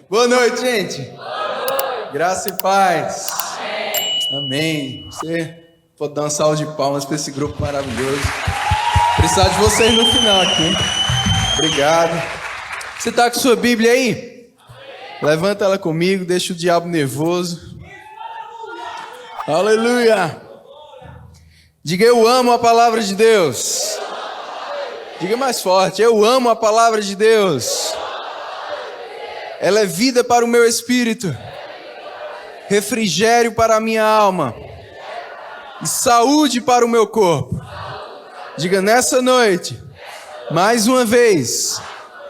Boa noite, gente. Boa noite. Graça e paz. Amém. Você pode dar uma salva de palmas para esse grupo maravilhoso. Precisar de vocês no final aqui. Obrigado. Você está com sua Bíblia aí? Levanta ela comigo, deixa o diabo nervoso. Aleluia. Diga, eu amo a palavra de Deus. Diga mais forte, eu amo a palavra de Deus. Ela é vida para o meu espírito, refrigério para a minha alma e saúde para o meu corpo. Diga, nessa noite, mais uma vez,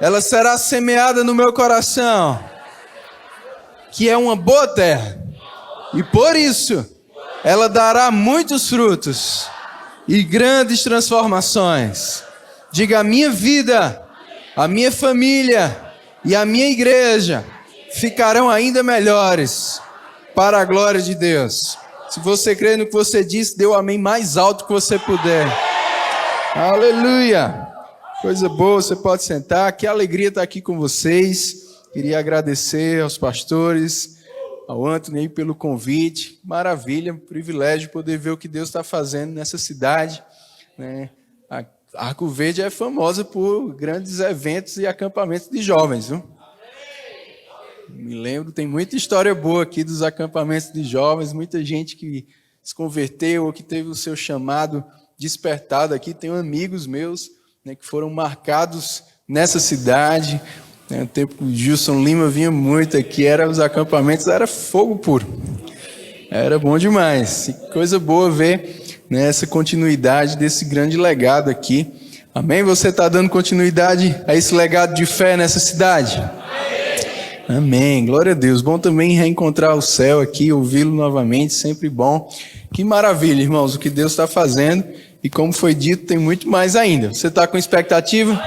ela será semeada no meu coração, que é uma boa terra, e por isso ela dará muitos frutos e grandes transformações. Diga, a minha vida, a minha família e a minha igreja ficarão ainda melhores para a glória de Deus. Se você crê no que você disse, dê o amém mais alto que você puder. Aleluia! Coisa boa, você pode sentar. Que alegria estar aqui com vocês. Queria agradecer aos pastores, ao Anthony pelo convite. Maravilha, privilégio poder ver o que Deus está fazendo nessa cidade, né? Arco Verde é famosa por grandes eventos e acampamentos de jovens, viu? Me lembro, tem muita história boa aqui dos acampamentos de jovens, muita gente que se converteu ou que teve o seu chamado despertado aqui. Tenho amigos meus, né, que foram marcados nessa cidade. No tempo que o Gilson Lima vinha muito aqui, os acampamentos, era fogo puro. Era bom demais. E coisa boa ver, né, essa continuidade desse grande legado aqui. Amém? Você está dando continuidade a esse legado de fé nessa cidade? Amém. Glória a Deus. Bom também reencontrar o céu aqui, ouvi-lo novamente, sempre bom. Que maravilha, irmãos, o que Deus está fazendo. E como foi dito, tem muito mais ainda. Você está com expectativa?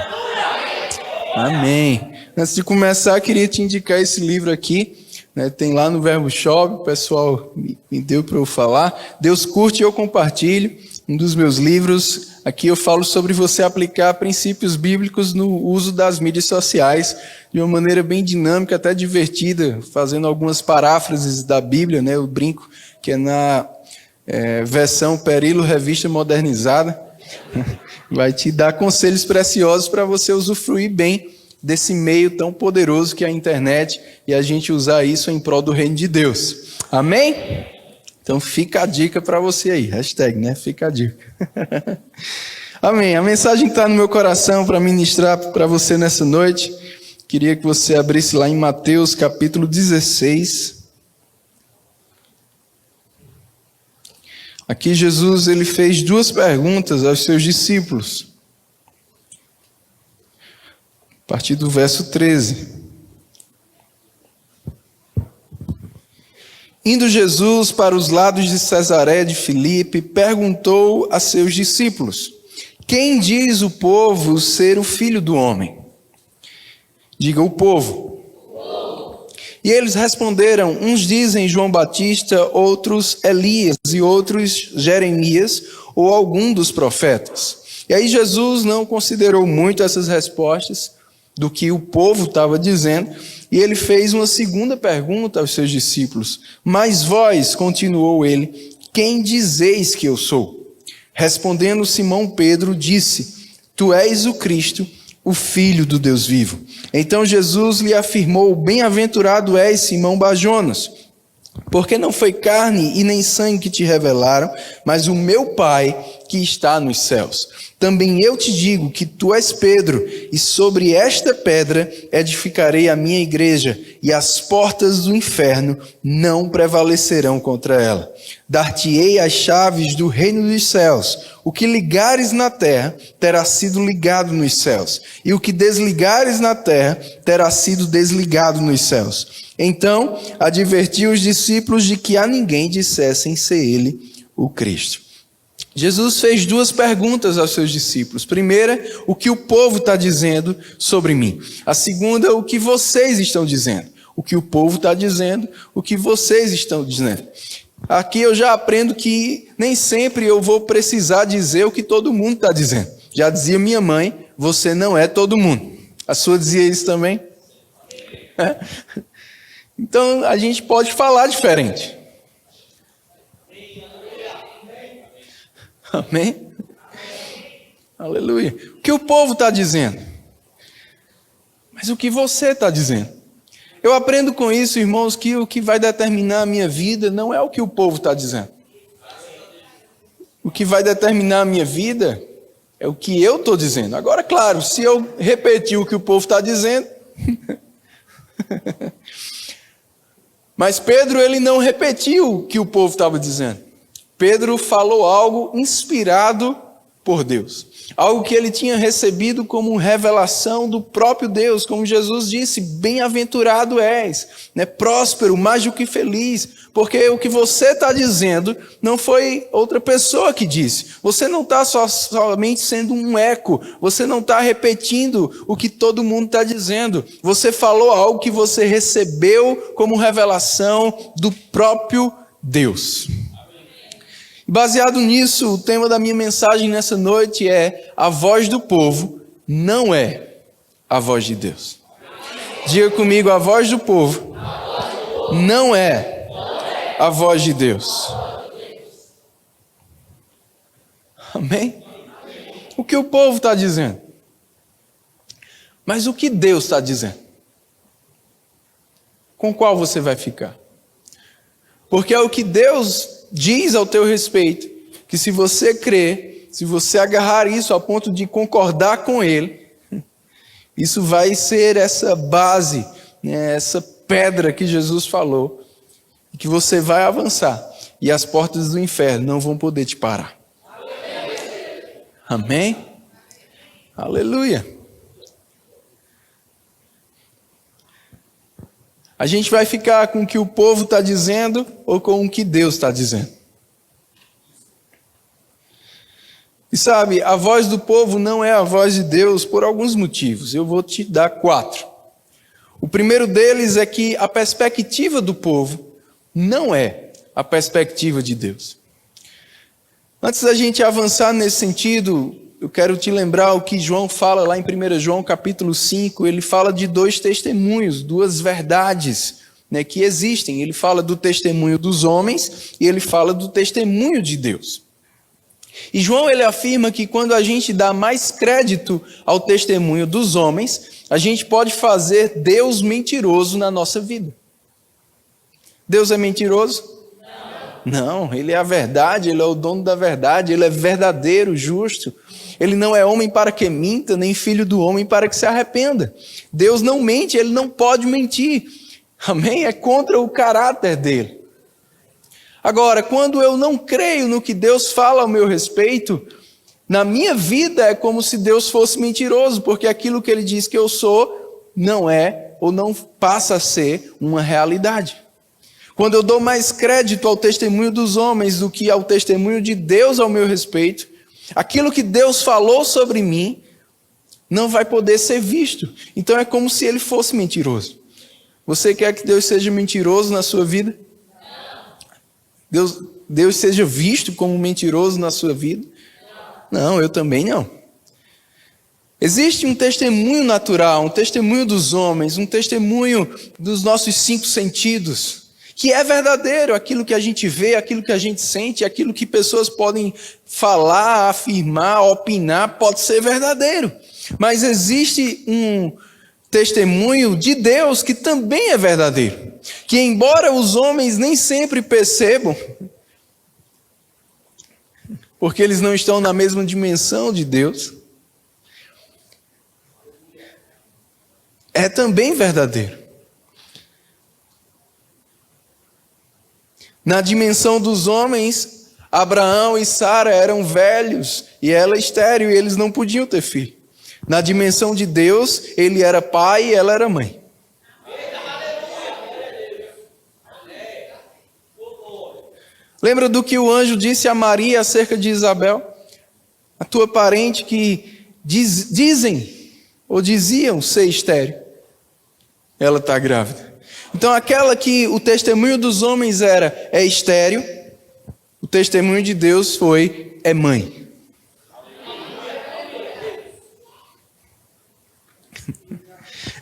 Amém. Antes de começar, queria te indicar esse livro aqui. Né, tem lá no Verbo Shop, o pessoal me deu para eu falar. Deus curte e eu compartilho. Um dos meus livros, aqui eu falo sobre você aplicar princípios bíblicos no uso das mídias sociais, de uma maneira bem dinâmica, até divertida, fazendo algumas paráfrases da Bíblia, né? Eu brinco que é na versão Perilo Revista Modernizada. Vai te dar conselhos preciosos para você usufruir bem desse meio tão poderoso que é a internet e a gente usar isso em prol do reino de Deus. Amém? Então fica a dica para você aí. Hashtag, né? Fica a dica. Amém. A mensagem que está no meu coração para ministrar para você nessa noite, queria que você abrisse lá em Mateus capítulo 16. Aqui Jesus ele fez duas perguntas aos seus discípulos. A partir do verso 13. Indo Jesus para os lados de Cesaré de Filipe, perguntou a seus discípulos: quem diz o povo ser o Filho do Homem? Diga, o povo. E eles responderam: uns dizem João Batista, outros Elias e outros Jeremias ou algum dos profetas. E aí Jesus não considerou muito essas respostas do que o povo estava dizendo, e ele fez uma segunda pergunta aos seus discípulos: mas vós, continuou ele, quem dizeis que eu sou? Respondendo Simão Pedro, disse: tu és o Cristo, o Filho do Deus vivo. Então Jesus lhe afirmou: bem-aventurado és, Simão Bajonas, porque não foi carne e nem sangue que te revelaram, mas o meu Pai que está nos céus. Também eu te digo que tu és Pedro, e sobre esta pedra edificarei a minha igreja, e as portas do inferno não prevalecerão contra ela. Dar-te-ei as chaves do reino dos céus. O que ligares na terra terá sido ligado nos céus, e o que desligares na terra terá sido desligado nos céus. Então advertiu os discípulos de que a ninguém dissessem ser ele o Cristo. Jesus fez duas perguntas aos seus discípulos. Primeira, o que o povo está dizendo sobre mim. A segunda, o que vocês estão dizendo. O que o povo está dizendo, o que vocês estão dizendo. Aqui eu já aprendo que nem sempre eu vou precisar dizer o que todo mundo está dizendo. Já dizia minha mãe, você não é todo mundo. A sua dizia isso também? Então a gente pode falar diferente. Amém? Aleluia. O que o povo está dizendo? Mas o que você está dizendo? Eu aprendo com isso, irmãos, que o que vai determinar a minha vida não é o que o povo está dizendo. O que vai determinar a minha vida é o que eu estou dizendo. Agora, claro, se eu repetir o que o povo está dizendo... Mas Pedro, ele não repetiu o que o povo estava dizendo. Pedro falou algo inspirado por Deus. Algo que ele tinha recebido como revelação do próprio Deus. Como Jesus disse, bem-aventurado és, né? Próspero, mais do que feliz. Porque o que você está dizendo não foi outra pessoa que disse. Você não está somente sendo um eco. Você não está repetindo o que todo mundo está dizendo. Você falou algo que você recebeu como revelação do próprio Deus. Baseado nisso, o tema da minha mensagem nessa noite é: a voz do povo não é a voz de Deus. Diga comigo: a voz do povo não é a voz de Deus. Amém? O que o povo está dizendo? Mas o que Deus está dizendo? Com qual você vai ficar? Porque é o que Deus diz ao teu respeito, que se você crer, se você agarrar isso ao ponto de concordar com Ele, isso vai ser essa base, né, essa pedra que Jesus falou, que você vai avançar e as portas do inferno não vão poder te parar. Amém? Aleluia. A gente vai ficar com o que o povo está dizendo ou com o que Deus está dizendo? E sabe, a voz do povo não é a voz de Deus por alguns motivos. Eu vou te dar 4. O primeiro deles é que a perspectiva do povo não é a perspectiva de Deus. Antes da gente avançar nesse sentido, eu quero te lembrar o que João fala lá em 1 João capítulo 5, ele fala de 2 testemunhos, 2 verdades, né, que existem. Ele fala do testemunho dos homens e ele fala do testemunho de Deus. E João, ele afirma que quando a gente dá mais crédito ao testemunho dos homens, a gente pode fazer Deus mentiroso na nossa vida. Deus é mentiroso? Não, Ele é a verdade, Ele é o dono da verdade, Ele é verdadeiro, justo. Ele não é homem para que minta, nem filho do homem para que se arrependa. Deus não mente, Ele não pode mentir. Amém? É contra o caráter dele. Agora, quando eu não creio no que Deus fala ao meu respeito, na minha vida é como se Deus fosse mentiroso, porque aquilo que Ele diz que eu sou não é ou não passa a ser uma realidade. Quando eu dou mais crédito ao testemunho dos homens do que ao testemunho de Deus ao meu respeito, aquilo que Deus falou sobre mim não vai poder ser visto. Então é como se Ele fosse mentiroso. Você quer que Deus seja mentiroso na sua vida? Deus seja visto como mentiroso na sua vida? Não, eu também não. Existe um testemunho natural, um testemunho dos homens, um testemunho dos nossos 5 sentidos, que é verdadeiro, aquilo que a gente vê, aquilo que a gente sente, aquilo que pessoas podem falar, afirmar, opinar, pode ser verdadeiro. Mas existe um testemunho de Deus que também é verdadeiro, que embora os homens nem sempre percebam, porque eles não estão na mesma dimensão de Deus, é também verdadeiro. Na dimensão dos homens, Abraão e Sara eram velhos e ela estéril e eles não podiam ter filho. Na dimensão de Deus, ele era pai e ela era mãe. Lembra do que o anjo disse a Maria acerca de Isabel? A tua parente que dizem ou diziam ser estéril. Ela está grávida. Então aquela que o testemunho dos homens é estéril, o testemunho de Deus é mãe.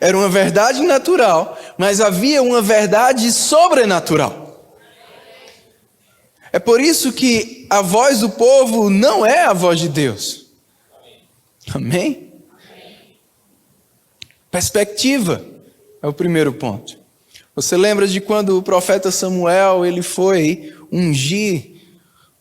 Era uma verdade natural, mas havia uma verdade sobrenatural. É por isso que a voz do povo não é a voz de Deus. Amém? Perspectiva é o primeiro ponto. Você lembra de quando o profeta Samuel ele foi ungir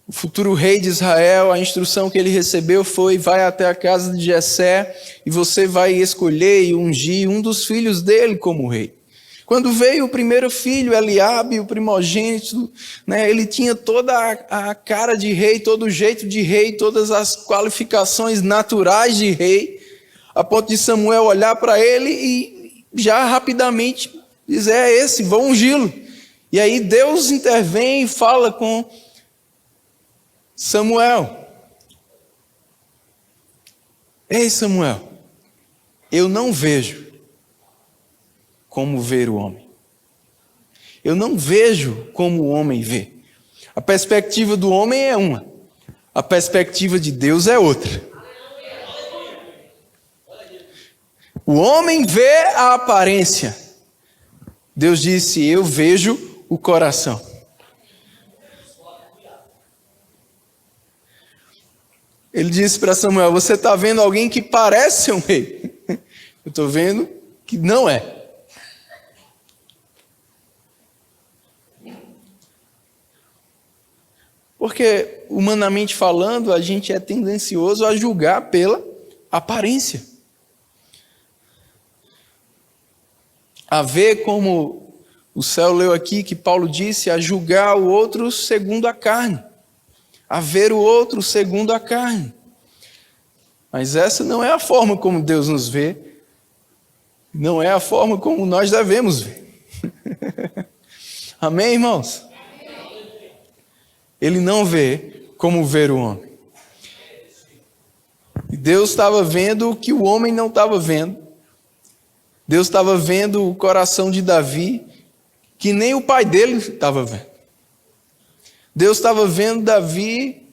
o futuro rei de Israel? A instrução que ele recebeu foi: vai até a casa de Jessé e você vai escolher e ungir um dos filhos dele como rei. Quando veio o primeiro filho, Eliabe, o primogênito, ele tinha toda a cara de rei, todo o jeito de rei, todas as qualificações naturais de rei, a ponto de Samuel olhar para ele e já rapidamente dizer: é esse, vou ungí-lo. E aí Deus intervém e fala com Samuel: ei Samuel, eu não vejo como ver o homem. Eu não vejo como o homem vê. A perspectiva do homem é uma, a perspectiva de Deus é outra. O homem vê a aparência. Deus disse: eu vejo o coração. Ele disse para Samuel: você está vendo alguém que parece um rei. Eu estou vendo que não é. Porque, humanamente falando, a gente é tendencioso a julgar pela aparência. A ver, como o Céu leu aqui, que Paulo disse, a julgar o outro segundo a carne. A ver o outro segundo a carne. Mas essa não é a forma como Deus nos vê. Não é a forma como nós devemos ver. Amém, irmãos? Ele não vê como ver o homem. E Deus estava vendo o que o homem não estava vendo. Deus estava vendo o coração de Davi, que nem o pai dele estava vendo. Deus estava vendo Davi,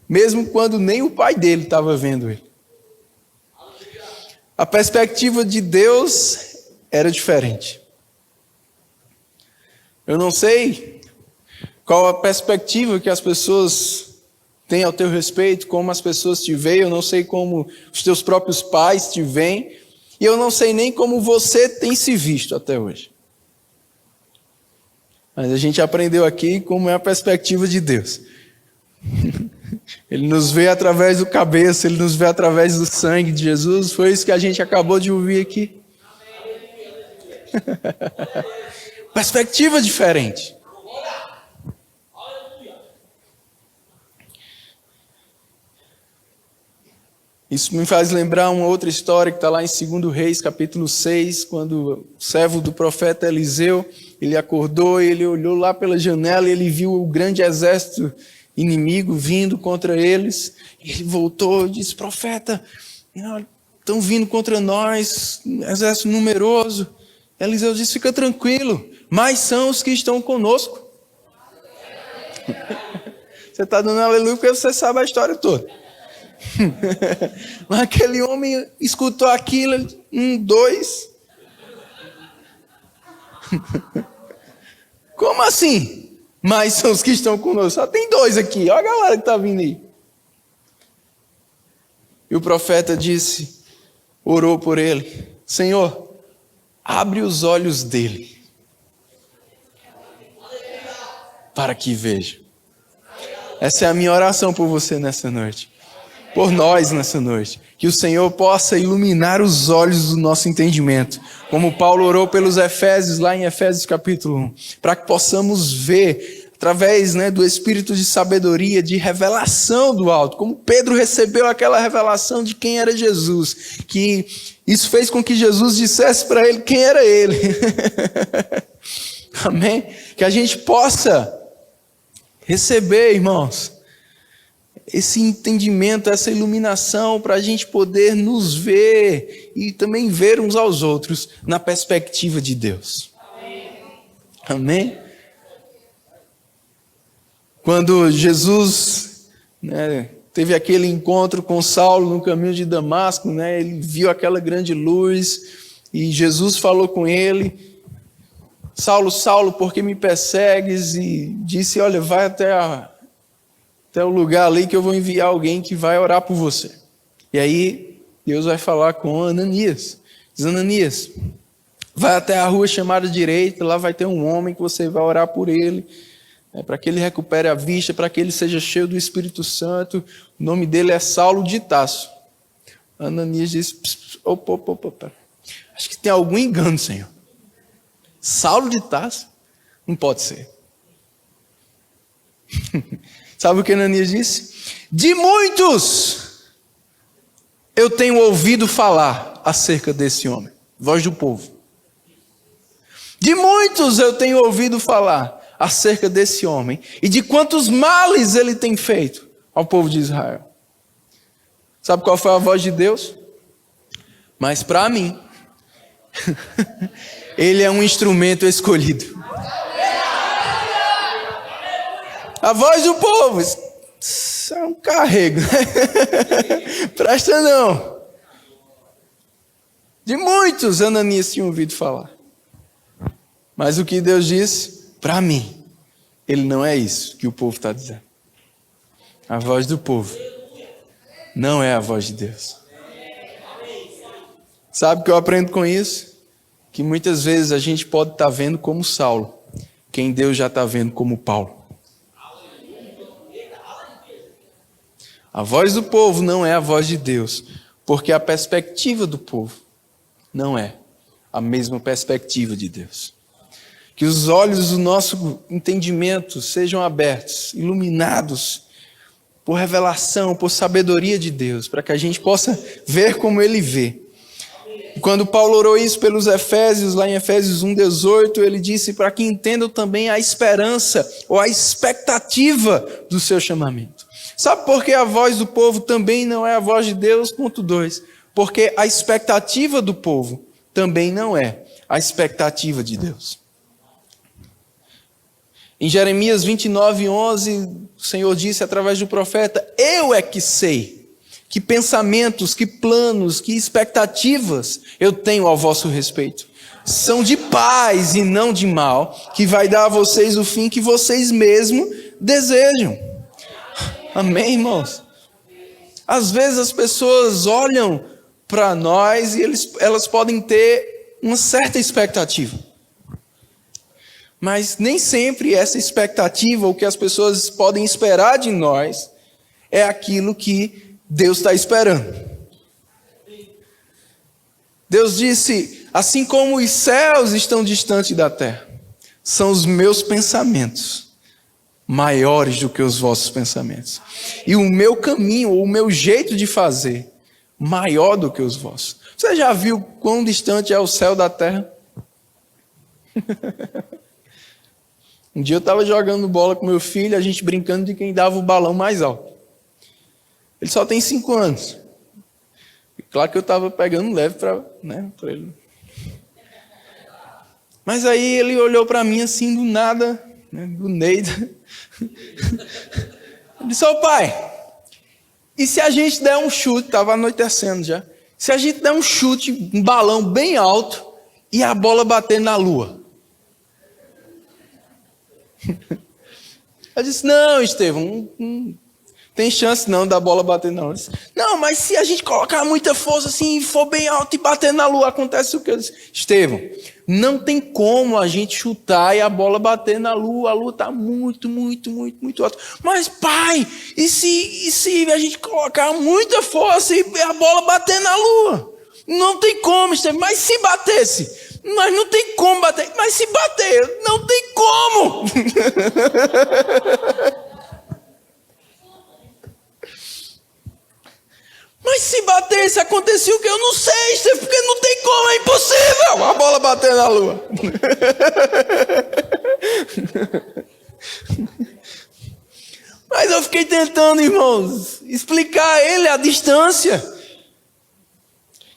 mesmo quando nem o pai dele estava vendo ele. A perspectiva de Deus era diferente. Eu não sei qual a perspectiva que as pessoas têm ao teu respeito, como as pessoas te veem, eu não sei como os teus próprios pais te veem, e eu não sei nem como você tem se visto até hoje. Mas a gente aprendeu aqui como é a perspectiva de Deus. Ele nos vê através do cabeça, Ele nos vê através do sangue de Jesus, foi isso que a gente acabou de ouvir aqui. Perspectiva diferente. Isso me faz lembrar uma outra história que está lá em 2 Reis, capítulo 6, quando o servo do profeta Eliseu, ele acordou, ele olhou lá pela janela e ele viu o grande exército inimigo vindo contra eles. Ele voltou e disse: profeta, estão vindo contra nós, exército numeroso. Eliseu disse: fica tranquilo, mais são os que estão conosco. Você está dando aleluia porque você sabe a história toda. Mas aquele homem escutou aquilo, 1, 2. Como assim? Mas são os que estão conosco. Só tem 2 aqui, olha a galera que está vindo aí. E o profeta disse, orou por ele: Senhor, abre os olhos dele, para que veja. Essa é a minha oração por você nessa noite. Por nós nessa noite, que o Senhor possa iluminar os olhos do nosso entendimento, como Paulo orou pelos Efésios, lá em Efésios capítulo 1, para que possamos ver, através do Espírito de sabedoria, de revelação do alto, como Pedro recebeu aquela revelação de quem era Jesus, que isso fez com que Jesus dissesse para ele quem era ele. Amém? Que a gente possa receber, irmãos, esse entendimento, essa iluminação, para a gente poder nos ver e também ver uns aos outros na perspectiva de Deus. Amém? Quando Jesus teve aquele encontro com Saulo no caminho de Damasco, ele viu aquela grande luz, E Jesus falou com ele: Saulo, Saulo, por que me persegues? E disse: olha, vai até o lugar ali que eu vou enviar alguém que vai orar por você. E aí Deus vai falar com Ananias. Diz: Ananias, vai até a rua chamada direita, lá vai ter um homem que você vai orar por ele, para que ele recupere a vista, para que ele seja cheio do Espírito Santo. O nome dele é Saulo de Tarso. Ananias disse: opa. Acho que tem algum engano, Senhor. Saulo de Tarso? Não pode ser. Sabe o que Ananias disse? De muitos eu tenho ouvido falar acerca desse homem. Voz do povo. De muitos eu tenho ouvido falar acerca desse homem e de quantos males ele tem feito ao povo de Israel. Sabe qual foi a voz de Deus? Mas para mim, ele é um instrumento escolhido. A voz do povo, isso é um carrego. Presta não. De muitos Ananias tinha ouvido falar. Mas o que Deus disse? Para mim, ele não é isso que o povo está dizendo. A voz do povo não é a voz de Deus. Sabe o que eu aprendo com isso? Que muitas vezes a gente pode estar vendo como Saulo, quem Deus já está vendo como Paulo. A voz do povo não é a voz de Deus, porque a perspectiva do povo não é a mesma perspectiva de Deus. Que os olhos do nosso entendimento sejam abertos, iluminados por revelação, por sabedoria de Deus, para que a gente possa ver como Ele vê. E quando Paulo orou isso pelos Efésios, lá em Efésios 1:18, ele disse para que entendam também a esperança ou a expectativa do seu chamamento. Sabe por que a voz do povo também não é a voz de Deus? Ponto 2. Porque a expectativa do povo também não é a expectativa de Deus. Em Jeremias 29:11, o Senhor disse através do profeta: eu é que sei que pensamentos, que planos, que expectativas eu tenho ao vosso respeito. São de paz e não de mal, que vai dar a vocês o fim que vocês mesmos desejam. Amém, irmãos? Às vezes as pessoas olham para nós e elas podem ter uma certa expectativa. Mas nem sempre essa expectativa, o que as pessoas podem esperar de nós, é aquilo que Deus está esperando. Deus disse: assim como os céus estão distantes da terra, são os meus pensamentos maiores do que os vossos pensamentos. E o meu caminho, o meu jeito de fazer, maior do que os vossos. Você já viu quão distante é o céu da terra? Um dia eu estava jogando bola com meu filho, a gente brincando de quem dava o balão mais alto. Ele só tem 5 anos. E claro que eu estava pegando leve para ele. Mas aí ele olhou para mim assim do nada, do Neida. Ele disse: ô pai, e se a gente der um chute, estava anoitecendo já, se a gente der um chute, um balão bem alto e a bola bater na lua? Eu disse: não, Estevão, não tem chance não da bola bater não. Eu disse: não, mas se a gente colocar muita força assim, for bem alto e bater na lua, acontece o que? Eu disse: Estevão, não tem como a gente chutar e a bola bater na lua. A lua está muito alta. Mas pai, e se a gente colocar muita força e a bola bater na lua? Não tem como, Estevão. Mas se batesse? Mas não tem como bater. Mas se bater, não tem como. Mas se batesse, acontecia o que? Eu não sei, Estevão, porque não tem como, é impossível a bola bater na lua. Mas eu fiquei tentando, irmãos, explicar a ele a distância.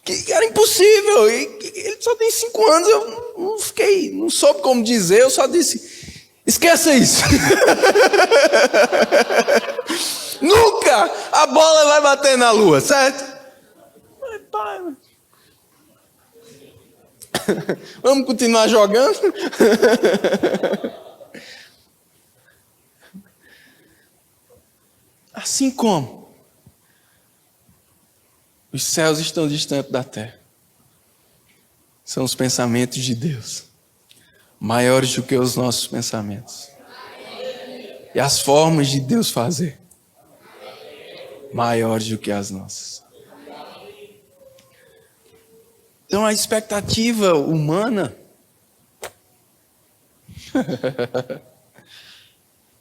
Que era impossível. Ele só tem 5 anos, eu não soube como dizer, eu só disse: esqueça isso. Nunca a bola vai bater na lua, certo? Mas, pai, Vamos continuar jogando? Assim como os céus estão distantes da terra, são os pensamentos de Deus, maiores do que os nossos pensamentos. E as formas de Deus fazer, maiores do que as nossas. Então a expectativa humana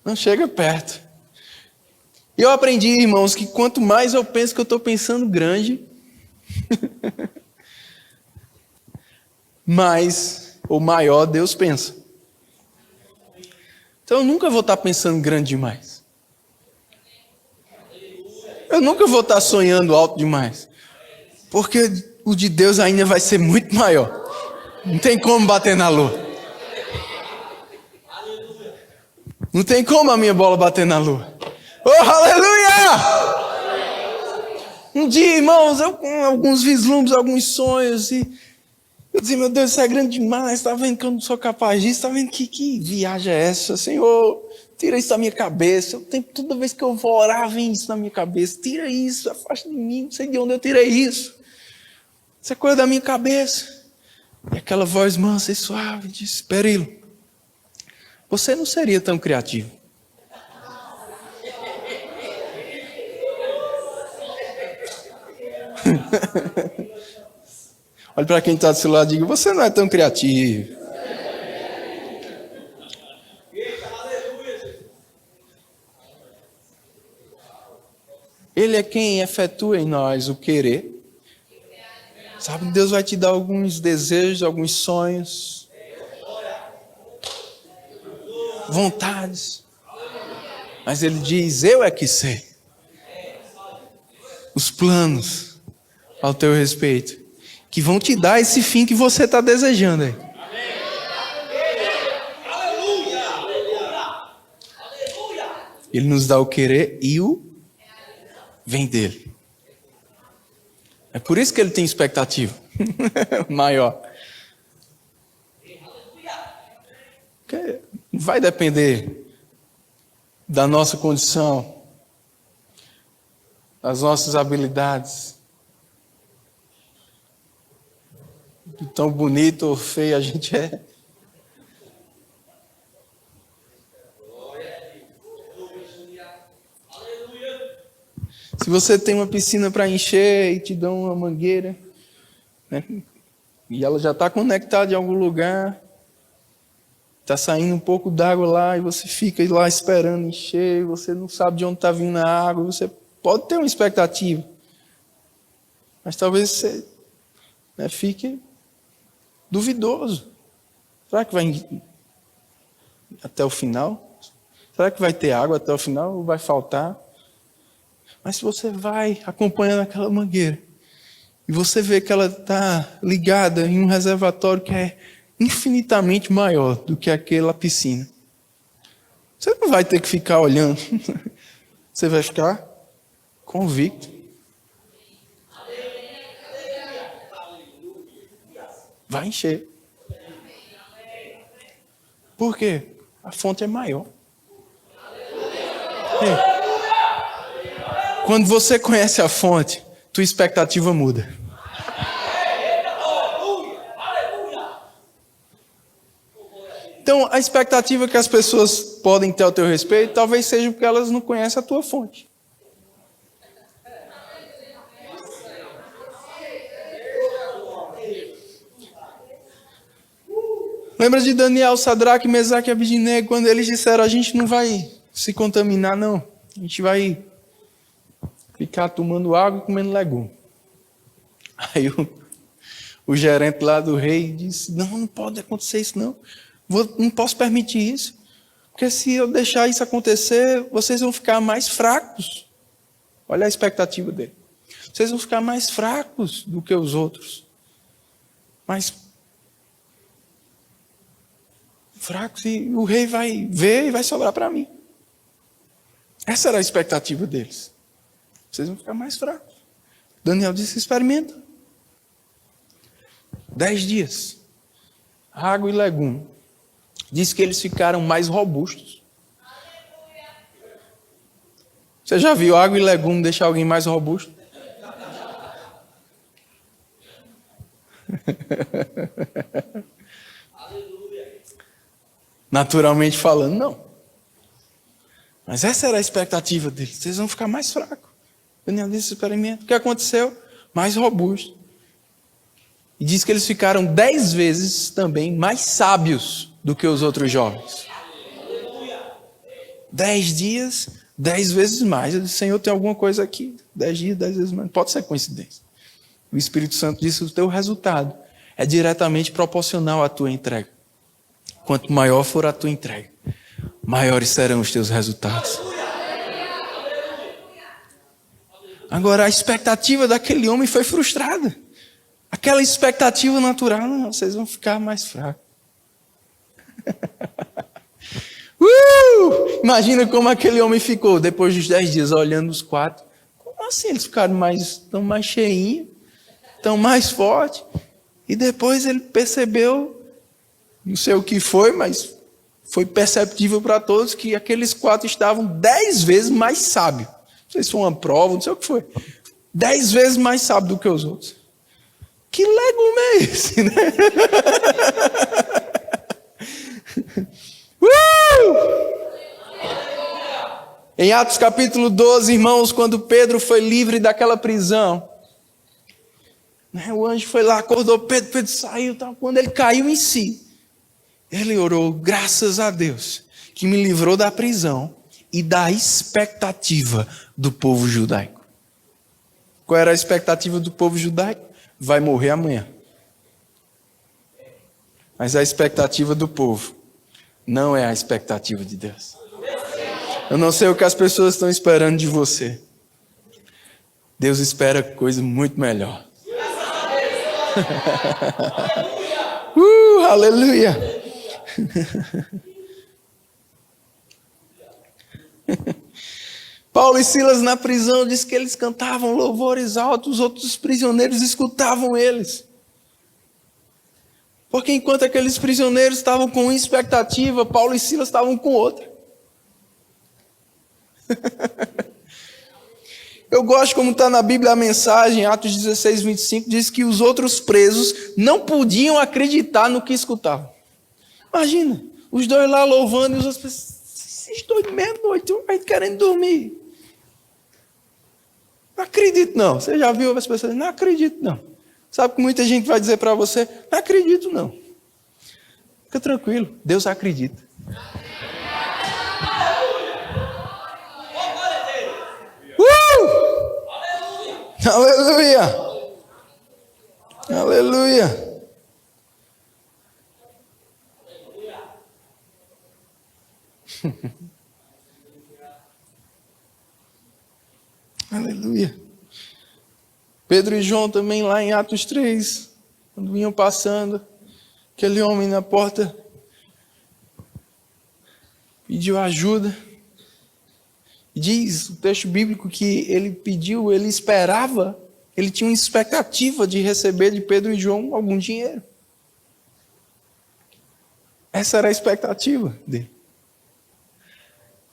não chega perto. E eu aprendi, irmãos, que quanto mais eu penso que eu estou pensando grande, mais ou maior Deus pensa. Então eu nunca vou estar pensando grande demais. Eu nunca vou estar sonhando alto demais. Porque o de Deus ainda vai ser muito maior. Não tem como bater na lua. Não tem como a minha bola bater na lua. Oh, aleluia! Um dia, irmãos, eu com alguns vislumbres, alguns sonhos, e eu dizia, meu Deus, isso é grande demais, está vendo que eu não sou capaz disso, está vendo que viagem é essa? Senhor, tira isso da minha cabeça. Eu tenho, toda vez que eu vou orar, vem isso na minha cabeça. Tira isso, afasta de mim, não sei de onde eu tirei isso. Isso é coisa da minha cabeça. E aquela voz mansa e suave disse, Perilo, você não seria tão criativo. Olha para quem está do seu lado e diga, você não é tão criativo. Ele é quem efetua em nós o querer. Sabe, Deus vai te dar alguns desejos, alguns sonhos, vontades. Mas Ele diz, eu é que sei. Os planos ao teu respeito, que vão te dar esse fim que você está desejando aí. Ele nos dá o querer e o vem dele. É por isso que ele tem expectativa maior. Porque não vai depender da nossa condição, das nossas habilidades, de tão bonito ou feio a gente é. Se você tem uma piscina para encher e te dão uma mangueira, né, e ela já está conectada em algum lugar, está saindo um pouco d'água lá e você fica lá esperando encher, você não sabe de onde está vindo a água, você pode ter uma expectativa, mas talvez você, né, fique duvidoso. Será que vai até o final? Será que vai ter água até o final ou vai faltar? Mas se você vai acompanhando aquela mangueira e você vê que ela está ligada em um reservatório que é infinitamente maior do que aquela piscina, você não vai ter que ficar olhando. Você vai ficar convicto. Vai encher. Por quê? A fonte é maior. É. Quando você conhece a fonte, tua expectativa muda. Então, a expectativa que as pessoas podem ter ao teu respeito, talvez seja porque elas não conhecem a tua fonte. Lembra de Daniel, Sadraque, Mesaque e Abednego, quando eles disseram, a gente não vai se contaminar, não. A gente vai ficar tomando água e comendo legume. Aí o gerente lá do rei disse, não pode acontecer isso não. Não posso permitir isso. Porque se eu deixar isso acontecer, vocês vão ficar mais fracos. Olha a expectativa dele. Vocês vão ficar mais fracos do que os outros. Mais fracos, e o rei vai ver e vai sobrar para mim. Essa era a expectativa deles. Vocês vão ficar mais fracos. Daniel disse, experimenta. 10 dias. água e legume. Diz que eles ficaram mais robustos. Você já viu água e legume deixar alguém mais robusto? Naturalmente falando, não. Mas essa era a expectativa deles. Vocês vão ficar mais fracos. Daniel disse: experimento. O que aconteceu? Mais robusto. E diz que eles ficaram 10 vezes também mais sábios do que os outros jovens. 10 dias, 10 vezes mais. Eu disse: Senhor, tem alguma coisa aqui. 10 dias, 10 vezes mais. Pode ser coincidência. O Espírito Santo disse: o teu resultado é diretamente proporcional à tua entrega. Quanto maior for a tua entrega, maiores serão os teus resultados. Agora, a expectativa daquele homem foi frustrada. Aquela expectativa natural: não, vocês vão ficar mais fracos. Imagina como aquele homem ficou depois dos 10 dias, olhando os 4. Como assim eles ficaram tão mais cheinhos, tão mais fortes? E depois ele percebeu, não sei o que foi, mas foi perceptível para todos que aqueles 4 estavam 10 vezes mais sábios. Não sei se foi uma prova, não sei o que foi. 10 vezes mais sábio do que os outros. Que legume é esse, né? Em Atos capítulo 12, irmãos, quando Pedro foi livre daquela prisão, o anjo foi lá, acordou Pedro, Pedro saiu. Quando ele caiu em si, ele orou: graças a Deus que me livrou da prisão e da expectativa do povo judaico. Qual era a expectativa do povo judaico? Vai morrer amanhã. Mas a expectativa do povo não é a expectativa de Deus. Eu não sei o que as pessoas estão esperando de você. Deus espera coisa muito melhor. Aleluia! Paulo e Silas na prisão, diz que eles cantavam louvores altos, os outros prisioneiros escutavam eles. Porque enquanto aqueles prisioneiros estavam com uma expectativa, Paulo e Silas estavam com outra. Eu gosto como está na Bíblia a mensagem, Atos 16, 25, diz que os outros presos não podiam acreditar no que escutavam. Imagina, os dois lá louvando e os outros pensando: esses dois de meia-noite, querendo dormir. Não acredito não. Você já viu as pessoas dizendo: não acredito não. Sabe que muita gente vai dizer para você: não acredito não. Fica tranquilo, Deus acredita. Aleluia! Aleluia! Aleluia! Pedro e João também lá em Atos 3, quando vinham passando, aquele homem na porta pediu ajuda. Diz o texto bíblico que ele pediu, ele esperava, ele tinha uma expectativa de receber de Pedro e João algum dinheiro. Essa era a expectativa dele.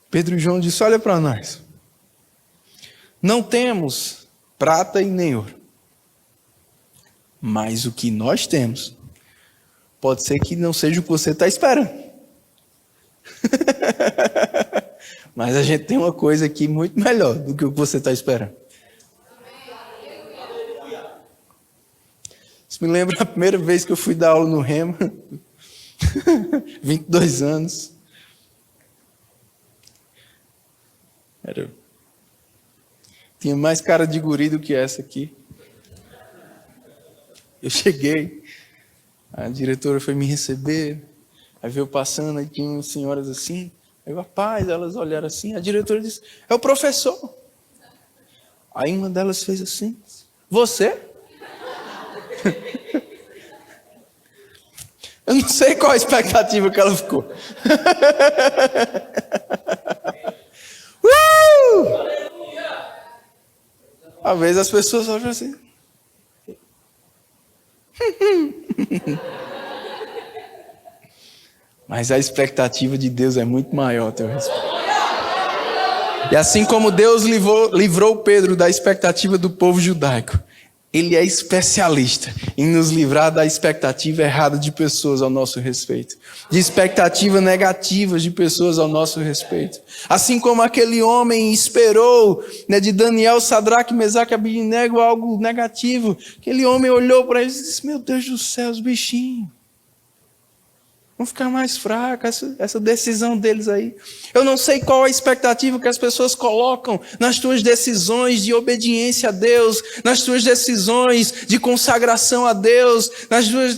Pedro e João disse: olha para nós, não temos prata e nem ouro, mas o que nós temos pode ser que não seja o que você está esperando. Mas a gente tem uma coisa aqui muito melhor do que o que você está esperando. Isso me lembra a primeira vez que eu fui dar aula no Rema. 22 anos. Tinha mais cara de guri do que essa aqui. Eu cheguei, a diretora foi me receber, aí veio passando, aí tinha umas senhoras assim. Aí, rapaz, elas olharam assim, a diretora disse: é o professor. Aí uma delas fez assim: você? Eu não sei qual a expectativa que ela ficou. Às vezes as pessoas olham assim. Mas a expectativa de Deus é muito maior a teu respeito. E assim como Deus livrou Pedro da expectativa do povo judaico, Ele é especialista em nos livrar da expectativa errada de pessoas ao nosso respeito. De expectativas negativas de pessoas ao nosso respeito. Assim como aquele homem esperou, de Daniel, Sadraque, Mesaque e Abednego algo negativo. Aquele homem olhou para eles e disse, meu Deus do céu, os bichinhos vão ficar mais fracos, essa decisão deles aí. Eu não sei qual a expectativa que as pessoas colocam nas tuas decisões de obediência a Deus, nas tuas decisões de consagração a Deus,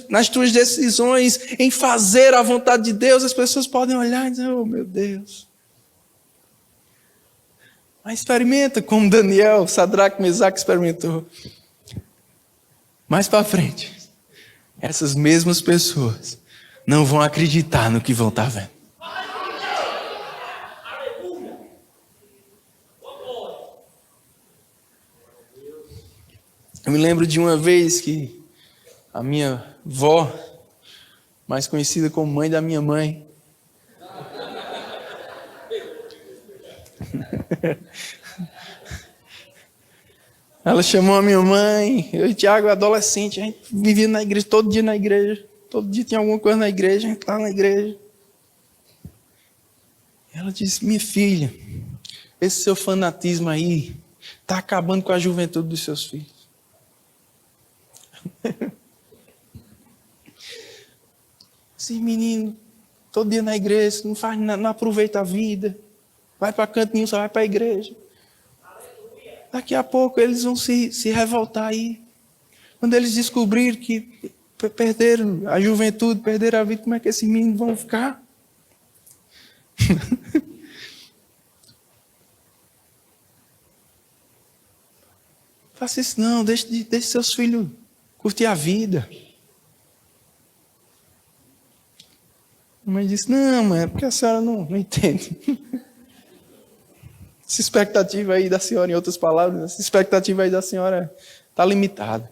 nas tuas decisões em fazer a vontade de Deus. As pessoas podem olhar e dizer, oh meu Deus. Mas experimenta como Daniel, Sadraque, Mesaque experimentou. Mais para frente, essas mesmas pessoas não vão acreditar no que vão estar vendo. Eu me lembro de uma vez que a minha avó, mais conhecida como mãe da minha mãe, ela chamou a minha mãe, eu e o Tiago, adolescente, a gente vivia na igreja, todo dia na igreja. Todo dia tinha alguma coisa na igreja, a gente lá na igreja. Ela disse, minha filha, esse seu fanatismo aí está acabando com a juventude dos seus filhos. Esse menino, todo dia na igreja, não faz nada, não aproveita a vida. Vai para canto nenhum, só vai para a igreja. Daqui a pouco eles vão se revoltar aí. Quando eles descobrirem que perderam a juventude, perderam a vida, como é que esses meninos vão ficar? Faça isso não, deixe seus filhos curtir a vida. A mãe disse, não, mãe, é porque a senhora não entende. Essa expectativa aí da senhora, em outras palavras, essa expectativa aí da senhora está limitada.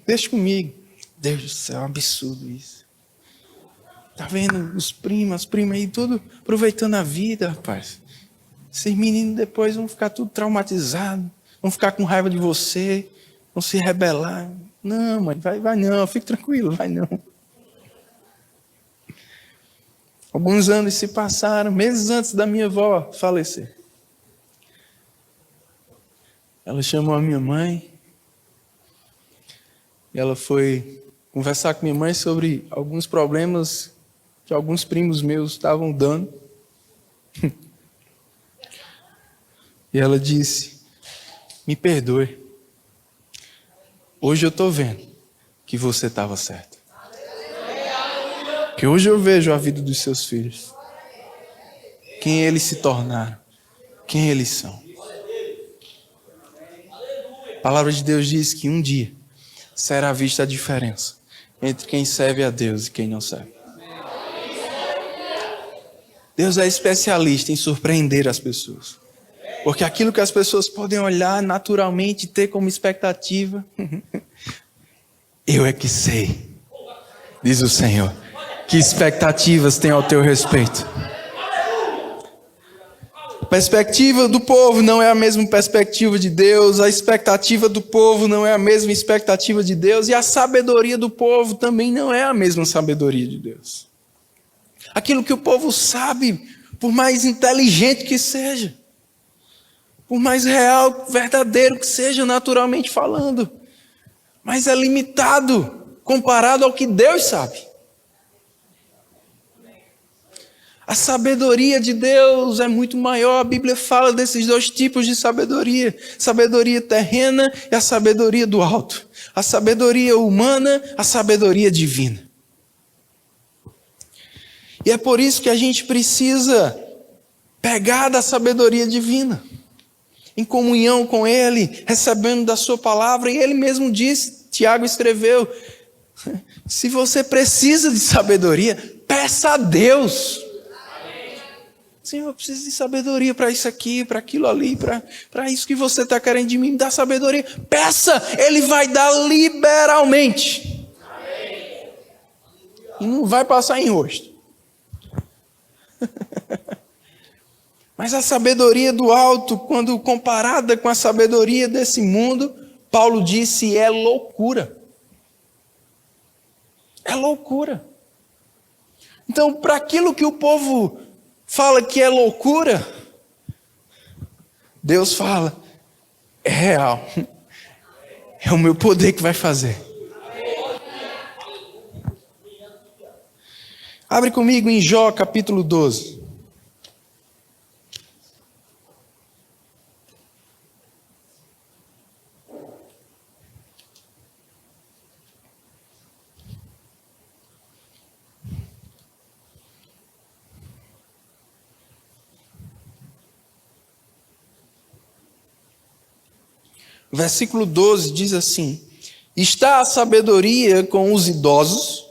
Deixa comigo. Deus do céu, é um absurdo isso. Tá vendo os primos, as primas aí, tudo aproveitando a vida, rapaz. Esses meninos depois vão ficar tudo traumatizados, vão ficar com raiva de você, vão se rebelar. Não, mãe, vai não, fique tranquilo, vai não. Alguns anos se passaram, meses antes da minha avó falecer. Ela chamou a minha mãe. E ela foi conversar com minha mãe sobre alguns problemas que alguns primos meus estavam dando. E ela disse, me perdoe. Hoje eu estou vendo que você estava certo. Que hoje eu vejo a vida dos seus filhos. Quem eles se tornaram. Quem eles são. A palavra de Deus diz que um dia será vista a diferença entre quem serve a Deus e quem não serve. Deus é especialista em surpreender as pessoas. Porque aquilo que as pessoas podem olhar naturalmente e ter como expectativa, eu é que sei, diz o Senhor, que expectativas tem ao teu respeito. A perspectiva do povo não é a mesma perspectiva de Deus, a expectativa do povo não é a mesma expectativa de Deus, e a sabedoria do povo também não é a mesma sabedoria de Deus. Aquilo que o povo sabe, por mais inteligente que seja, por mais real, verdadeiro que seja, naturalmente falando, mas é limitado comparado ao que Deus sabe. A sabedoria de Deus é muito maior. A Bíblia fala desses dois tipos de sabedoria. Sabedoria terrena e a sabedoria do alto. A sabedoria humana, a sabedoria divina. E é por isso que a gente precisa pegar da sabedoria divina. Em comunhão com Ele, recebendo da sua palavra. E Ele mesmo disse, Tiago escreveu, se você precisa de sabedoria, peça a Deus. Senhor, eu preciso de sabedoria para isso aqui, para aquilo ali, para isso que você está querendo de mim, me dá sabedoria. Peça, Ele vai dar liberalmente. e não vai passar em rosto. Mas a sabedoria do alto, quando comparada com a sabedoria desse mundo, Paulo disse, é loucura. É loucura. Então, para aquilo que o povo fala que é loucura, Deus fala, é real. É o meu poder que vai fazer. Abre comigo em Jó, capítulo 12. Versículo 12 diz assim: está a sabedoria com os idosos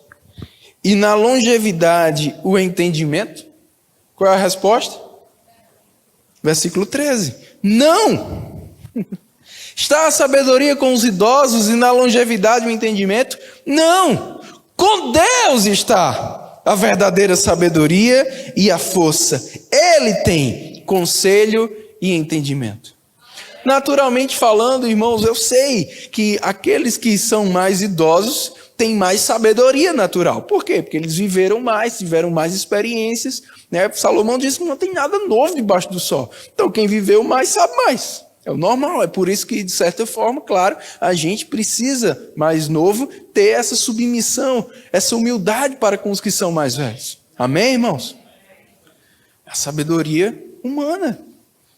e na longevidade o entendimento? Qual é a resposta? Versículo 13: não! Está a sabedoria com os idosos e na longevidade o entendimento? Não! Com Deus está a verdadeira sabedoria e a força. Ele tem conselho e entendimento. Naturalmente falando, irmãos, eu sei que aqueles que são mais idosos têm mais sabedoria natural. Por quê? Porque eles viveram mais, tiveram mais experiências, né? Salomão disse que não tem nada novo debaixo do sol. Então quem viveu mais sabe mais. É o normal, é por isso que, de certa forma, claro, a gente precisa, mais novo, ter essa submissão, essa humildade para com os que são mais velhos. Amém, irmãos? A sabedoria humana,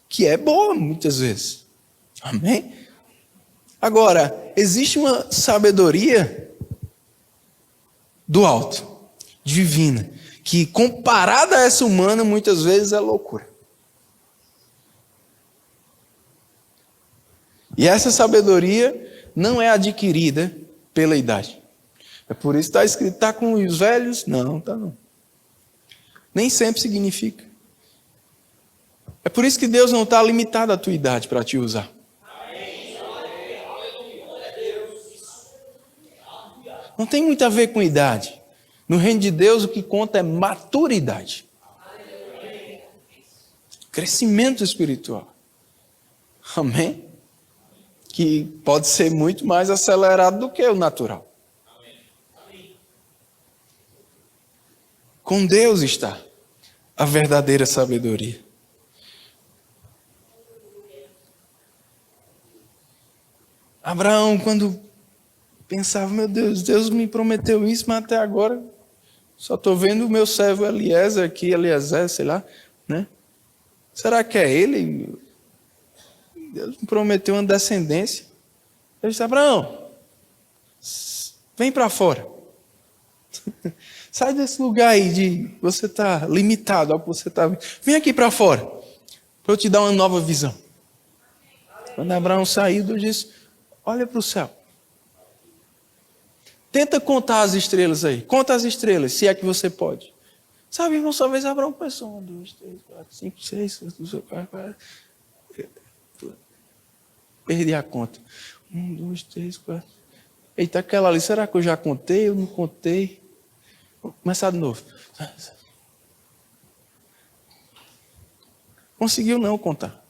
que é boa muitas vezes. Amém? Agora, existe uma sabedoria do alto, divina, que comparada a essa humana, muitas vezes é loucura. E essa sabedoria não é adquirida pela idade. É por isso que está escrito, está com os velhos? Não, está não. Nem sempre significa. É por isso que Deus não está limitado à tua idade para te usar. Não tem muito a ver com idade. No reino de Deus, o que conta é maturidade. Crescimento espiritual. Amém? Que pode ser muito mais acelerado do que o natural. Com Deus está a verdadeira sabedoria. Abraão, quando pensava, meu Deus, Deus me prometeu isso, mas até agora só estou vendo o meu servo Eliezer aqui, Eliezer, sei lá, né? Será que é ele? Deus me prometeu uma descendência. Ele disse, Abraão, vem para fora. Sai desse lugar aí de você estar limitado ao que você está vendo. Vem aqui para fora, para eu te dar uma nova visão. Quando Abraão saiu, Deus disse, olha para o céu. Tenta contar as estrelas aí. Conta as estrelas, se é que você pode. Sabe, irmão, só vez Abraão pensou. 1, 2, 3, 4, 5, 6, 7, 8, 4. Perdi a conta. 1, 2, 3, 4. Eita, aquela ali, será que eu já contei? Eu não contei. Vou começar de novo. Conseguiu não contar.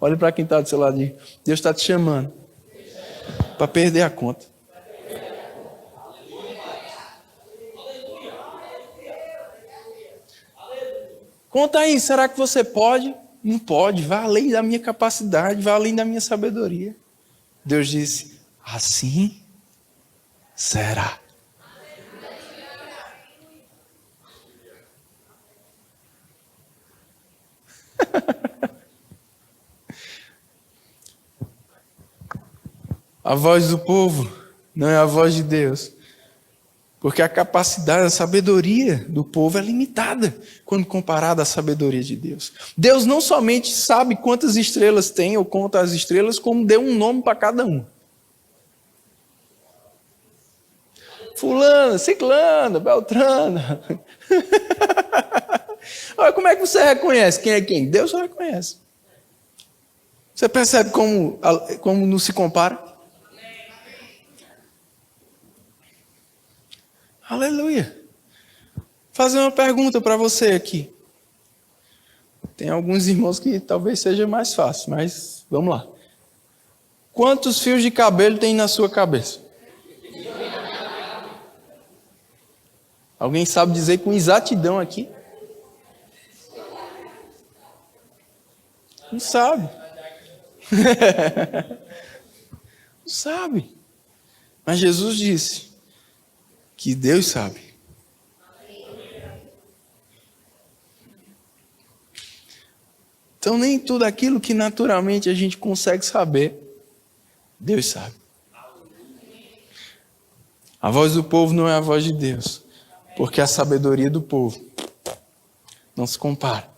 Olha para quem está do seu lado. Deus está te chamando para perder a conta. Conta aí, será que você pode? Não pode, vai além da minha capacidade, vai além da minha sabedoria. Deus disse, assim será. A voz do povo não é a voz de Deus. Porque a capacidade, a sabedoria do povo é limitada quando comparada à sabedoria de Deus. Deus não somente sabe quantas estrelas tem ou conta as estrelas, como deu um nome para cada um. Fulana, Ciclana, Beltrana. Olha, como é que você reconhece quem é quem? Deus só reconhece. Você percebe como não se compara? Aleluia. Vou fazer uma pergunta para você aqui. Tem alguns irmãos que talvez seja mais fácil, mas vamos lá. Quantos fios de cabelo tem na sua cabeça? Alguém sabe dizer com exatidão aqui? Não sabe. Não sabe. Mas Jesus disse que Deus sabe. Então nem tudo aquilo que naturalmente a gente consegue saber, Deus sabe. A voz do povo não é a voz de Deus, porque a sabedoria do povo não se compara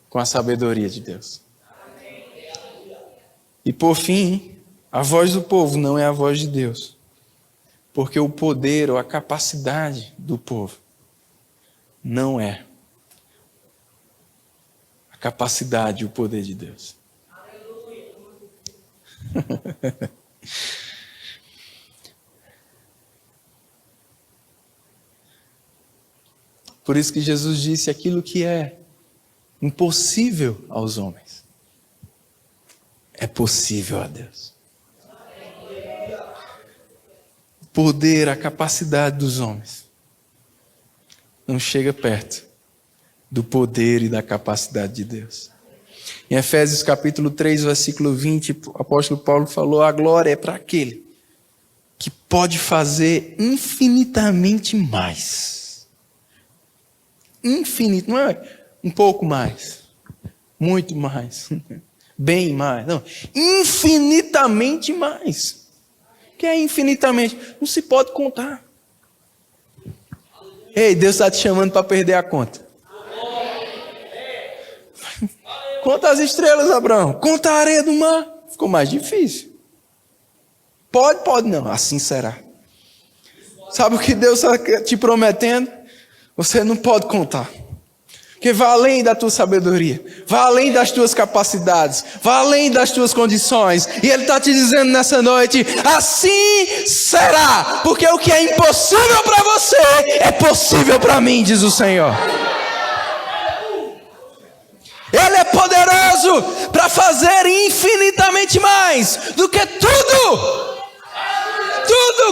com a sabedoria de Deus. E por fim, a voz do povo não é a voz de Deus, porque o poder ou a capacidade do povo não é a capacidade e o poder de Deus. Por isso que Jesus disse aquilo que é impossível aos homens. É possível a Deus. O poder, a capacidade dos homens não chega perto do poder e da capacidade de Deus. Em Efésios capítulo 3, versículo 20, o apóstolo Paulo falou: a glória é para aquele que pode fazer infinitamente mais. Infinito, não é um pouco mais, muito mais, bem mais, não, infinitamente mais. O que é infinitamente? Não se pode contar. Ei, Deus está te chamando para perder a conta. Conta as estrelas, Abraão. Conta a areia do mar. Ficou mais difícil. Pode não. Assim será. Sabe o que Deus está te prometendo? Você não pode contar. Porque vai além da tua sabedoria. Vai além das tuas capacidades. Vai além das tuas condições. E Ele está te dizendo nessa noite: assim será. Porque o que é impossível para você é possível para mim, diz o Senhor. Ele é poderoso para fazer infinitamente mais do que tudo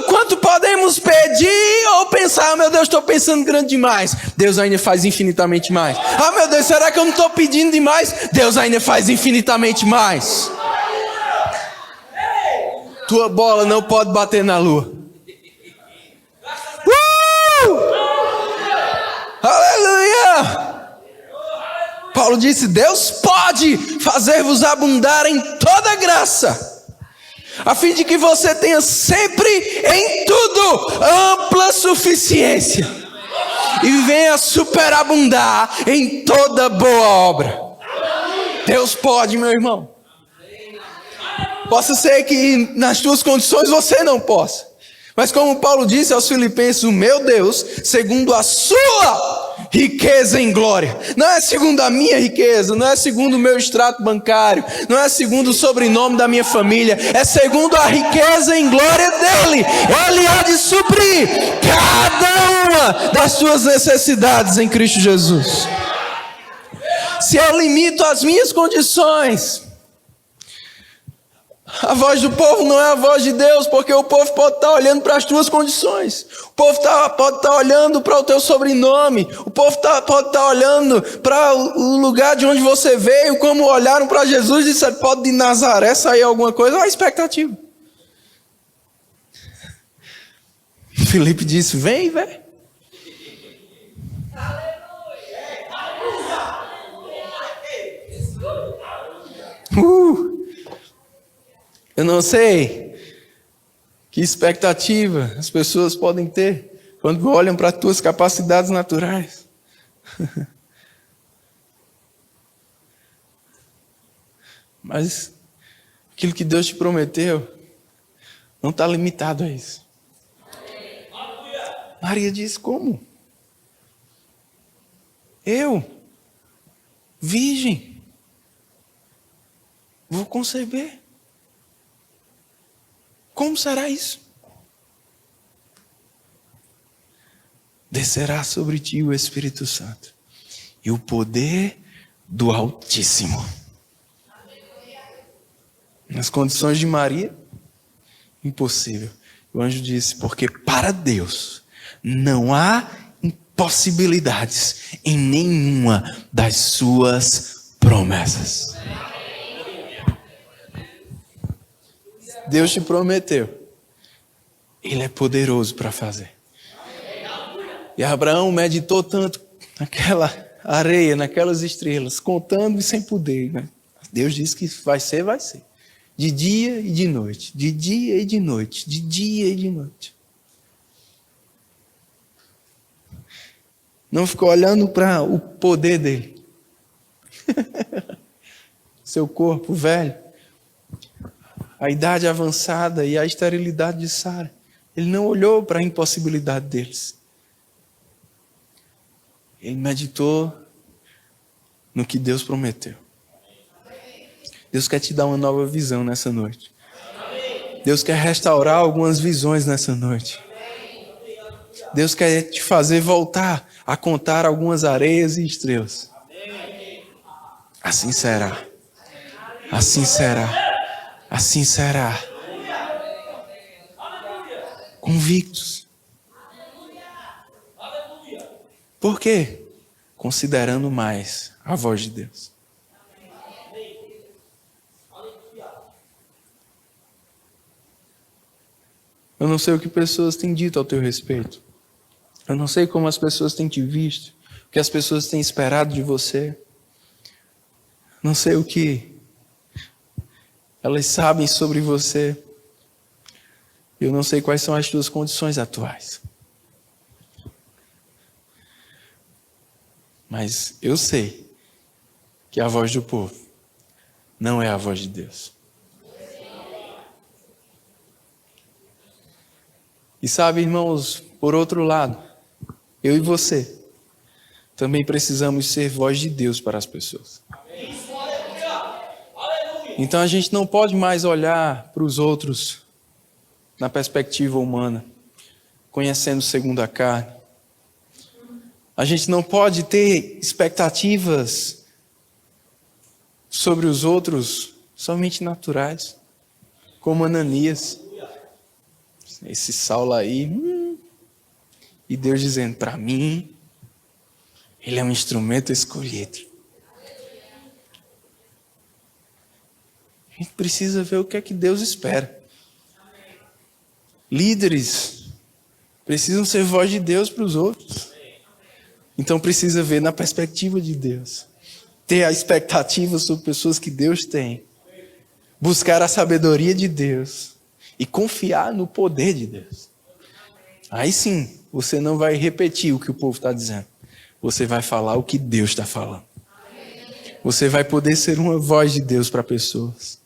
quanto podemos pedir ou pensar. Meu Deus, estou pensando grande demais. Deus ainda faz infinitamente mais. Meu Deus, será que eu não estou pedindo demais? Deus ainda faz infinitamente mais. Tua bola não pode bater na lua. Aleluia! Paulo disse: Deus pode fazer-vos abundar em toda graça, a fim de que você tenha sempre em tudo ampla suficiência e venha superabundar em toda boa obra. Deus pode, meu irmão. Possa ser que nas tuas condições você não possa, mas como Paulo disse aos Filipenses: o meu Deus, segundo a sua riqueza em glória, não é segundo a minha riqueza, não é segundo o meu extrato bancário, não é segundo o sobrenome da minha família, é segundo a riqueza em glória dele. Ele há de suprir cada uma das suas necessidades em Cristo Jesus. Se eu limito as minhas condições, a voz do povo não é a voz de Deus, porque o povo pode estar olhando para as tuas condições, o povo pode estar olhando para o teu sobrenome, o povo pode estar olhando para o lugar de onde você veio, como olharam para Jesus e disseram: pode de Nazaré sair alguma coisa. Olha a expectativa. Filipe disse: vem, velho. Eu não sei que expectativa as pessoas podem ter quando olham para as tuas capacidades naturais. Mas aquilo que Deus te prometeu não está limitado a isso. Maria disse: como? Eu, virgem, vou conceber? Como será isso? descerá sobre ti o Espírito Santo e o poder do Altíssimo. Nas condições de Maria, impossível. O anjo disse, porque para Deus não há impossibilidades em nenhuma das suas promessas. Deus te prometeu. Ele é poderoso para fazer. E Abraão meditou tanto naquela areia, naquelas estrelas, contando e sem poder. Né? Deus disse que vai ser, vai ser. De dia e de noite, de dia e de noite, de dia e de noite. Não ficou olhando para o poder dele. Seu corpo velho, a idade avançada e a esterilidade de Sara. Ele não olhou para a impossibilidade deles. Ele meditou no que Deus prometeu. Deus quer te dar uma nova visão nessa noite. Deus quer restaurar algumas visões nessa noite. Deus quer te fazer voltar a contar algumas areias e estrelas. Assim será. Assim será. Assim será. Convictos. Por quê? Considerando mais a voz de Deus. Eu não sei o que pessoas têm dito ao teu respeito. Eu não sei como as pessoas têm te visto. O que as pessoas têm esperado de você. Não sei o que elas sabem sobre você. Eu não sei quais são as tuas condições atuais. Mas eu sei que a voz do povo não é a voz de Deus. E sabe, irmãos, por outro lado, eu e você também precisamos ser voz de Deus para as pessoas. Então a gente não pode mais olhar para os outros na perspectiva humana, conhecendo segundo a carne. A gente não pode ter expectativas sobre os outros somente naturais, como Ananias. Esse Saulo aí, e Deus dizendo, para mim, ele é um instrumento escolhido. A gente precisa ver o que é que Deus espera. Líderes precisam ser voz de Deus para os outros. Então precisa ver na perspectiva de Deus. Ter a expectativa sobre pessoas que Deus tem. Buscar a sabedoria de Deus. E confiar no poder de Deus. Aí sim, você não vai repetir o que o povo está dizendo. Você vai falar o que Deus está falando. Você vai poder ser uma voz de Deus para pessoas.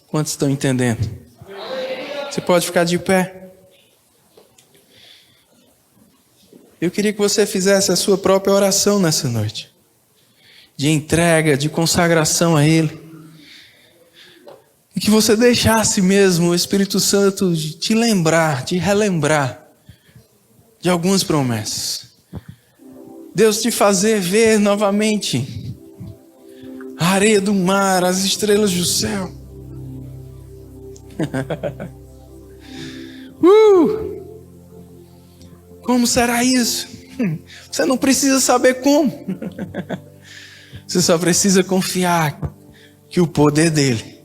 Quantos estão entendendo? Você pode ficar de pé. Eu queria que você fizesse a sua própria oração nessa noite. De entrega, de consagração a Ele. E que você deixasse mesmo o Espírito Santo te lembrar, te relembrar de algumas promessas. Deus te fazer ver novamente a areia do mar, as estrelas do céu. Como será isso? Você não precisa saber como. Você só precisa confiar que o poder dele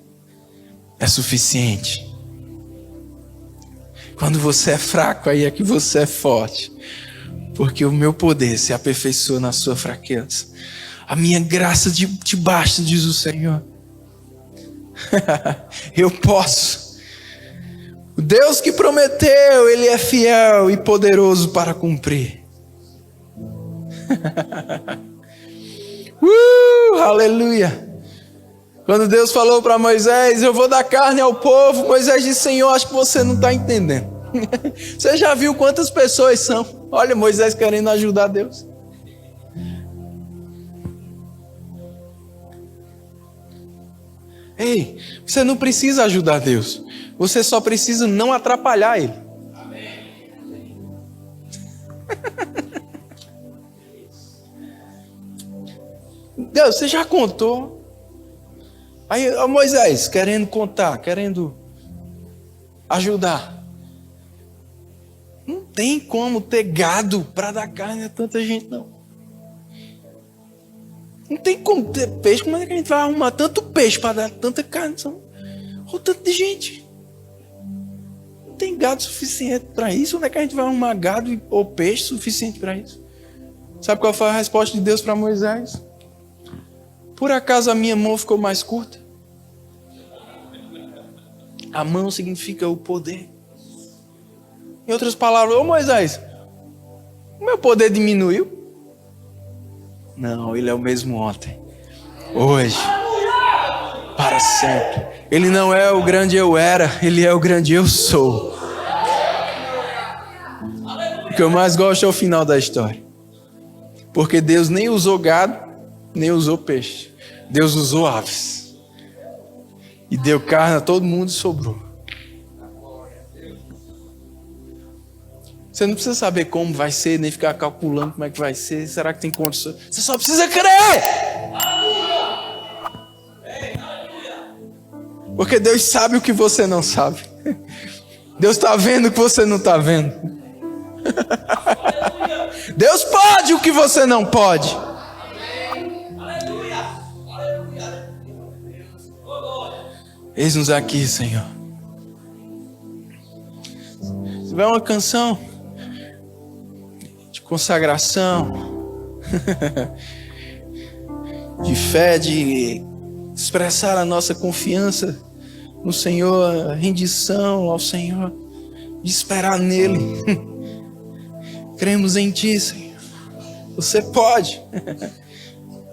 é suficiente. Quando você é fraco, aí é que você é forte. Porque o meu poder se aperfeiçoa na sua fraqueza. A minha graça te basta, diz o Senhor. Eu posso. O Deus que prometeu, Ele é fiel e poderoso para cumprir. Aleluia. Quando Deus falou para Moisés, eu vou dar carne ao povo, Moisés disse, Senhor, acho que você não está entendendo. Você já viu quantas pessoas são? Olha, Moisés querendo ajudar Deus. Ei, você não precisa ajudar Deus. Você só precisa não atrapalhar Ele. Deus, você já contou? Aí Moisés, querendo contar, querendo ajudar. Não tem como ter gado para dar carne a tanta gente, não. Não tem como ter peixe. Como é que a gente vai arrumar tanto peixe para dar tanta carne? Ou tanto de gente. Não tem gado suficiente para isso. Onde é que a gente vai arrumar gado ou peixe suficiente para isso? Sabe qual foi a resposta de Deus para Moisés? Por acaso a minha mão ficou mais curta? A mão significa o poder. Em outras palavras, ô Moisés, o meu poder diminuiu? Não, ele é o mesmo ontem, hoje, para sempre. Ele não é o grande eu era, ele é o grande eu sou. O que eu mais gosto é o final da história. Porque Deus nem usou gado, nem usou peixe. Deus usou aves. E deu carne a todo mundo e sobrou. Você não precisa saber como vai ser, nem ficar calculando como é que vai ser. Será que tem condições? Você só precisa crer! Porque Deus sabe o que você não sabe. Deus está vendo o que você não está vendo. Deus pode o que você não pode. Eis-nos aqui, Senhor. Se tiver uma canção de consagração, de fé, de expressar a nossa confiança no Senhor, a rendição ao Senhor, de esperar nele. Cremos em Ti, Senhor. Você pode.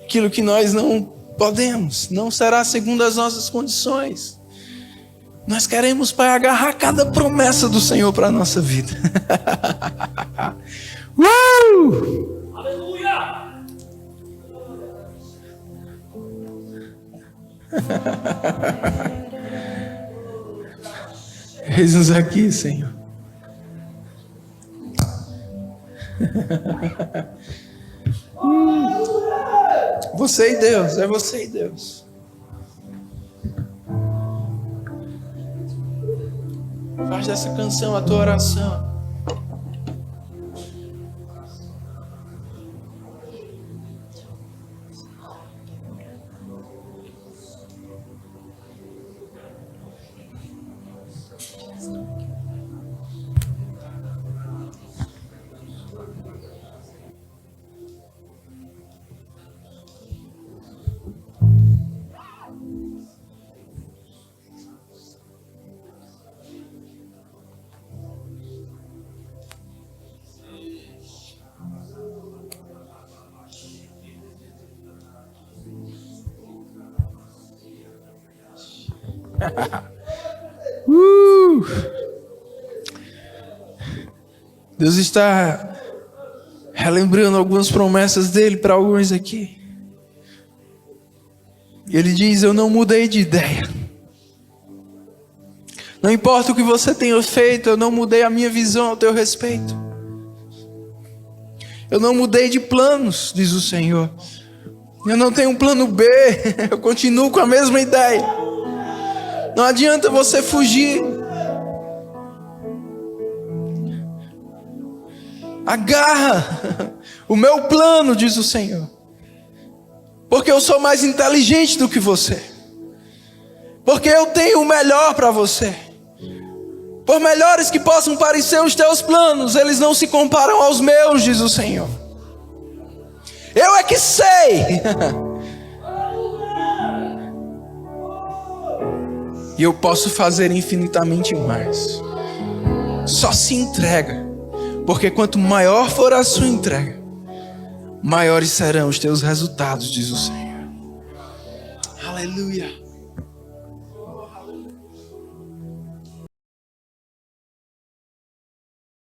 Aquilo que nós não podemos, não será segundo as nossas condições. Nós queremos, Pai, agarrar cada promessa do Senhor para a nossa vida. Aleluia! Eis-nos aqui, Senhor. Você e Deus, é você e Deus. Faz dessa canção a tua oração. Deus está relembrando algumas promessas dele para alguns aqui. E ele diz: eu não mudei de ideia. Não importa o que você tenha feito, eu não mudei a minha visão ao teu respeito. Eu não mudei de planos, diz o Senhor. Eu não tenho um plano B, eu continuo com a mesma ideia. Não adianta você fugir. Agarra o meu plano, diz o Senhor. Porque eu sou mais inteligente do que você. Porque eu tenho o melhor para você. Por melhores que possam parecer os teus planos, eles não se comparam aos meus, diz o Senhor. Eu é que sei. E eu posso fazer infinitamente mais. Só se entrega. Porque quanto maior for a sua entrega, maiores serão os teus resultados, diz o Senhor. Aleluia.